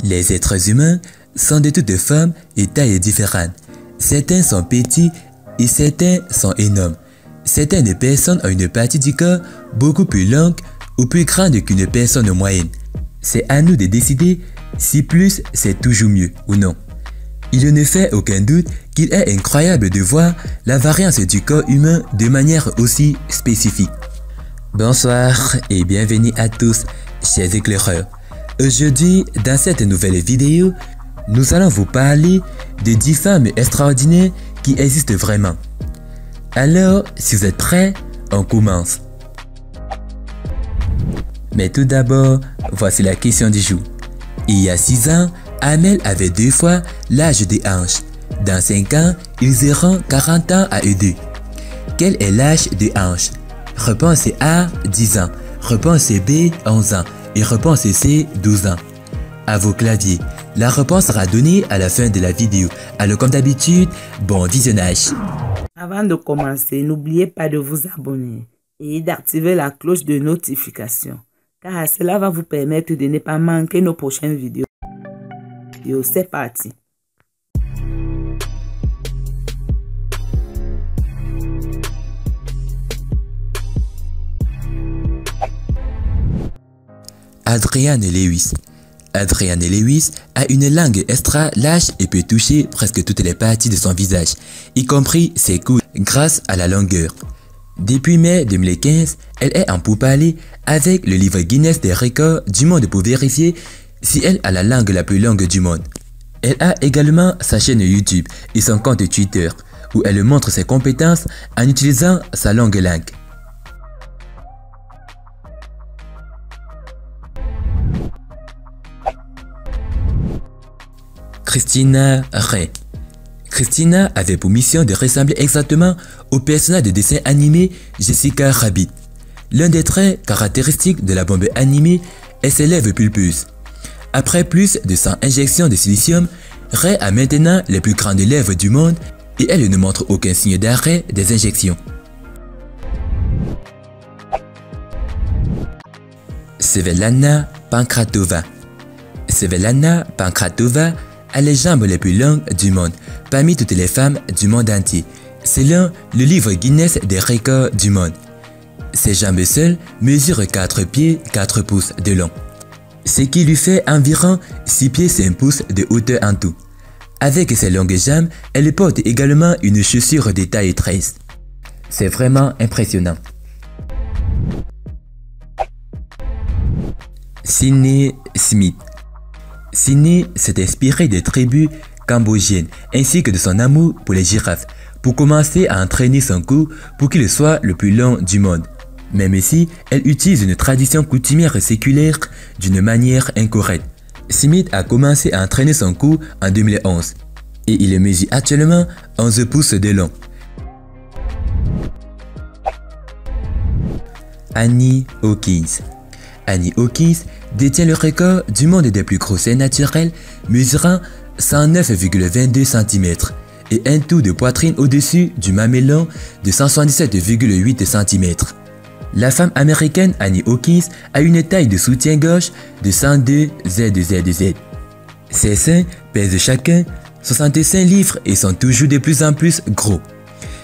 Les êtres humains sont de toutes formes et tailles différentes. Certains sont petits et certains sont énormes. Certaines personnes ont une partie du corps beaucoup plus longue ou plus grande qu'une personne moyenne. C'est à nous de décider si plus c'est toujours mieux ou non. Il ne fait aucun doute qu'il est incroyable de voir la variance du corps humain de manière aussi spécifique. Bonsoir et bienvenue à tous, chers éclaireurs. Aujourd'hui, dans cette nouvelle vidéo, nous allons vous parler de 10 femmes extraordinaires qui existent vraiment. Alors, si vous êtes prêts, on commence. Mais tout d'abord, voici la question du jour. Il y a 6 ans, Amel avait 2 fois l'âge des Anges. Dans 5 ans, ils auront 40 ans à eux deux. Quel est l'âge des Anges? Réponse A, 10 ans. Réponse B, 11 ans. Et réponse C, 12 ans. À vos claviers. La réponse sera donnée à la fin de la vidéo. Alors comme d'habitude, bon visionnage. Avant de commencer, n'oubliez pas de vous abonner et d'activer la cloche de notification, car cela va vous permettre de ne pas manquer nos prochaines vidéos. C'est parti. Adrienne Lewis. Adrienne Lewis a une langue extra large et peut toucher presque toutes les parties de son visage, y compris ses coudes, grâce à la longueur. Depuis mai 2015, elle est en pourparlers avec le livre Guinness des records du monde pour vérifier si elle a la langue la plus longue du monde. Elle a également sa chaîne YouTube et son compte Twitter, où elle montre ses compétences en utilisant sa longue langue. Christina Rey. Christina avait pour mission de ressembler exactement au personnage de dessin animé Jessica Rabbit. L'un des traits caractéristiques de la bombe animée est ses lèvres pulpeuses. Après plus de 100 injections de silicium, Rey a maintenant les plus grandes lèvres du monde et elle ne montre aucun signe d'arrêt des injections. Svetlana Pankratova. Svetlana Pankratova a les jambes les plus longues du monde parmi toutes les femmes du monde entier, selon le livre Guinness des records du monde. Ses jambes seules mesurent 4 pieds 4 pouces de long, ce qui lui fait environ 6 pieds 5 pouces de hauteur en tout. Avec ses longues jambes, elle porte également une chaussure de taille 13. C'est vraiment impressionnant. Sidney Smith. Sidney s'est inspiré des tribus cambodgiennes ainsi que de son amour pour les girafes pour commencer à entraîner son cou pour qu'il soit le plus long du monde, même si elle utilise une tradition coutumière séculaire d'une manière incorrecte. Smith a commencé à entraîner son cou en 2011 et il mesure actuellement 11 pouces de long. Annie Hawkins. Annie Hawkins détient le record du monde des plus gros seins naturels mesurant 109,22 cm et un tour de poitrine au-dessus du mamelon de 177,8 cm. La femme américaine Annie Hawkins a une taille de soutien-gorge de 102 ZZZ. Ses seins pèsent chacun 65 livres et sont toujours de plus en plus gros.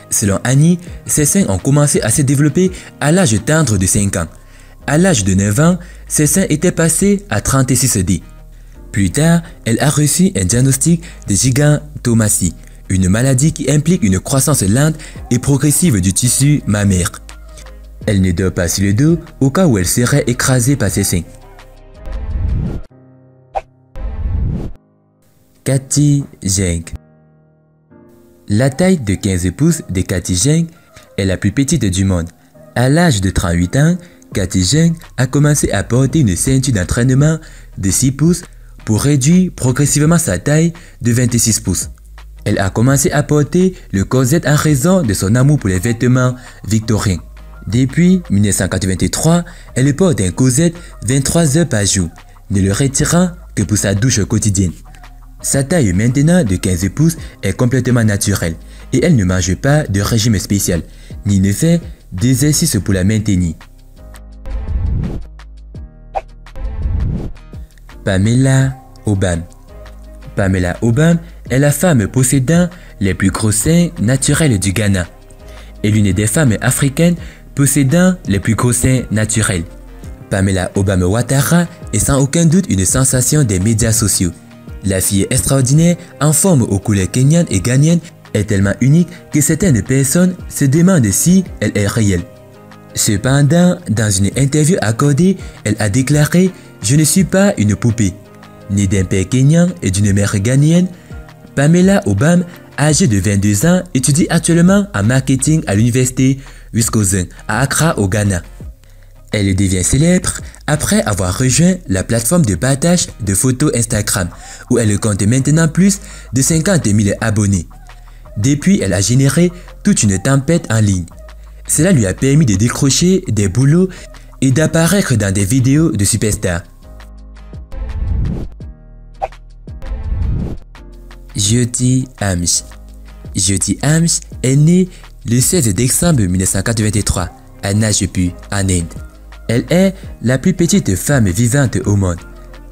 Selon Annie, ses seins ont commencé à se développer à l'âge tendre de 5 ans. À l'âge de 9 ans, ses seins étaient passés à 36D. Plus tard, elle a reçu un diagnostic de gigantomastie, une maladie qui implique une croissance lente et progressive du tissu mammaire. Elle ne dort pas sur le dos au cas où elle serait écrasée par ses seins. Katy Jeng. La taille de 15 pouces de Katy Jeng est la plus petite du monde. À l'âge de 38 ans, Katy Jeng a commencé à porter une ceinture d'entraînement de 6 pouces pour réduire progressivement sa taille de 26 pouces. Elle a commencé à porter le corset en raison de son amour pour les vêtements victoriens. Depuis 1983, elle porte un corset 23 heures par jour, ne le retirant que pour sa douche quotidienne. Sa taille maintenant de 15 pouces est complètement naturelle et elle ne mange pas de régime spécial, ni ne fait d'exercice pour la maintenir. Pamela Obama. Pamela Obama est la femme possédant les plus gros seins naturels du Ghana et l'une des femmes africaines possédant les plus gros seins naturels. Pamela Obama Ouattara est sans aucun doute une sensation des médias sociaux. La fille extraordinaire, en forme aux couleurs kenyanes et ghanéennes, est tellement unique que certaines personnes se demandent si elle est réelle. Cependant, dans une interview accordée, elle a déclaré « Je ne suis pas une poupée ». Née d'un père kenyan et d'une mère ghanéenne, Pamela Obama, âgée de 22 ans, étudie actuellement en marketing à l'université Wisconsin à Accra au Ghana. Elle devient célèbre après avoir rejoint la plateforme de partage de photos Instagram où elle compte maintenant plus de 50 000 abonnés. Depuis, elle a généré toute une tempête en ligne. Cela lui a permis de décrocher des boulots et d'apparaître dans des vidéos de superstars. Jyoti Amsh. Jyoti Amsh est née le 16 décembre 1983 à Nagpur, en Inde. Elle est la plus petite femme vivante au monde.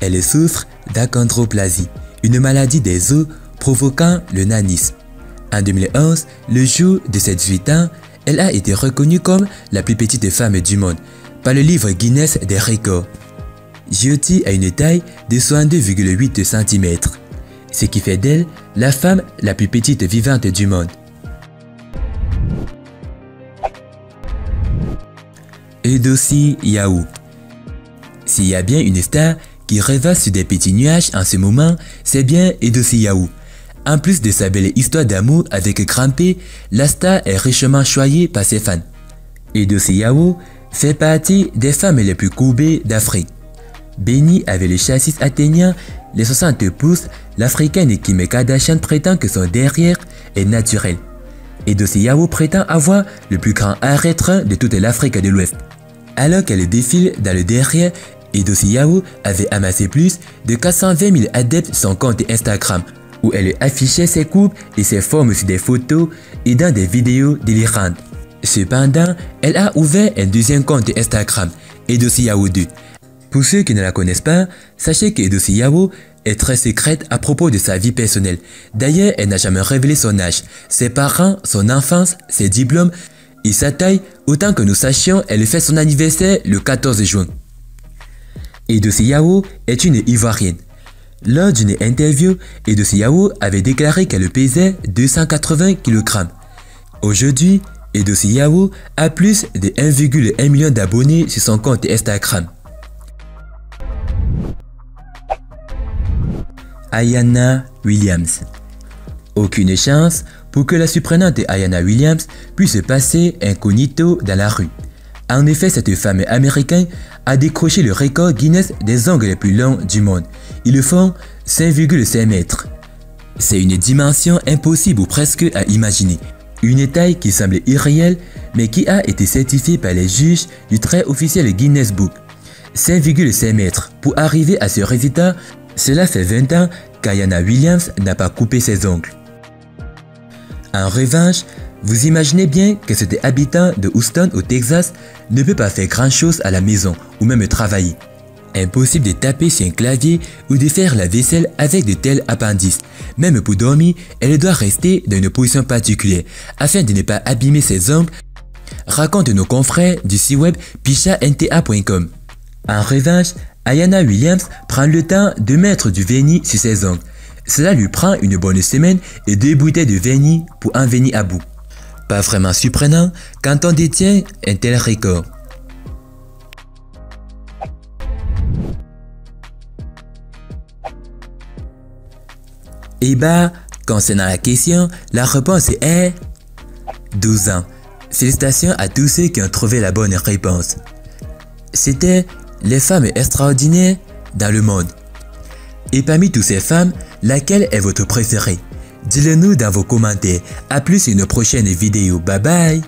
Elle souffre d'achondroplasie, une maladie des os provoquant le nanisme. En 2011, le jour de ses 18 ans, elle a été reconnue comme la plus petite femme du monde par le livre Guinness des records. Jyoti a une taille de 62,8 cm, ce qui fait d'elle la femme la plus petite vivante du monde. Edosi Yawu. S'il y a bien une star qui rêvasse sur des petits nuages en ce moment, c'est bien Edosi Yawu. En plus de sa belle histoire d'amour avec Grand P, la star est richement choyée par ses fans. Edosi Yawu fait partie des femmes les plus courbées d'Afrique. Bénie avec le châssis atteignant les 60 pouces, l'Africaine Kim Kardashian prétend que son derrière est naturel. Edosi Yawu prétend avoir le plus grand arrêt-train de toute l'Afrique de l'Ouest. Alors qu'elle défile dans le derrière, Edosi Yawu avait amassé plus de 420 000 adeptes sur son compte Instagram, où elle affichait ses coupes et ses formes sur des photos et dans des vidéos délirantes. Cependant, elle a ouvert un deuxième compte Instagram, Edosi Yawu 2. Pour ceux qui ne la connaissent pas, sachez que Edosi Yawu est très secrète à propos de sa vie personnelle. D'ailleurs, elle n'a jamais révélé son âge, ses parents, son enfance, ses diplômes et sa taille. Autant que nous sachions, elle fête son anniversaire le 14 juin. Edosi Yawu est une Ivoirienne. Lors d'une interview, Edosi Yawu avait déclaré qu'elle pesait 280 kg. Aujourd'hui, Edosi Yawu a plus de 1,1 million d'abonnés sur son compte Instagram. Ayanna Williams. Aucune chance pour que la surprenante Ayanna Williams puisse passer incognito dans la rue. En effet, cette femme américaine a décroché le record Guinness des ongles les plus longs du monde. Ils le font 5,5 mètres. C'est une dimension impossible ou presque à imaginer. Une taille qui semble irréelle mais qui a été certifiée par les juges du très officiel Guinness Book. 5,5 mètres. Pour arriver à ce résultat, cela fait 20 ans qu'Ayanna Williams n'a pas coupé ses ongles. En revanche, vous imaginez bien que cet habitant de Houston au Texas ne peut pas faire grand chose à la maison ou même travailler. Impossible de taper sur un clavier ou de faire la vaisselle avec de tels appendices. Même pour dormir, elle doit rester dans une position particulière afin de ne pas abîmer ses ongles, racontent nos confrères du site web pichanta.com. En revanche, Ayanna Williams prend le temps de mettre du vernis sur ses ongles. Cela lui prend une bonne semaine et 2 bouteilles de vernis pour en venir à bout. Pas vraiment surprenant quand on détient un tel record. Et bah, concernant la question, la réponse est 12 ans. Félicitations à tous ceux qui ont trouvé la bonne réponse. C'était les femmes extraordinaires dans le monde. Et parmi toutes ces femmes, laquelle est votre préférée? Dites-le nous dans vos commentaires. A plus une prochaine vidéo. Bye bye.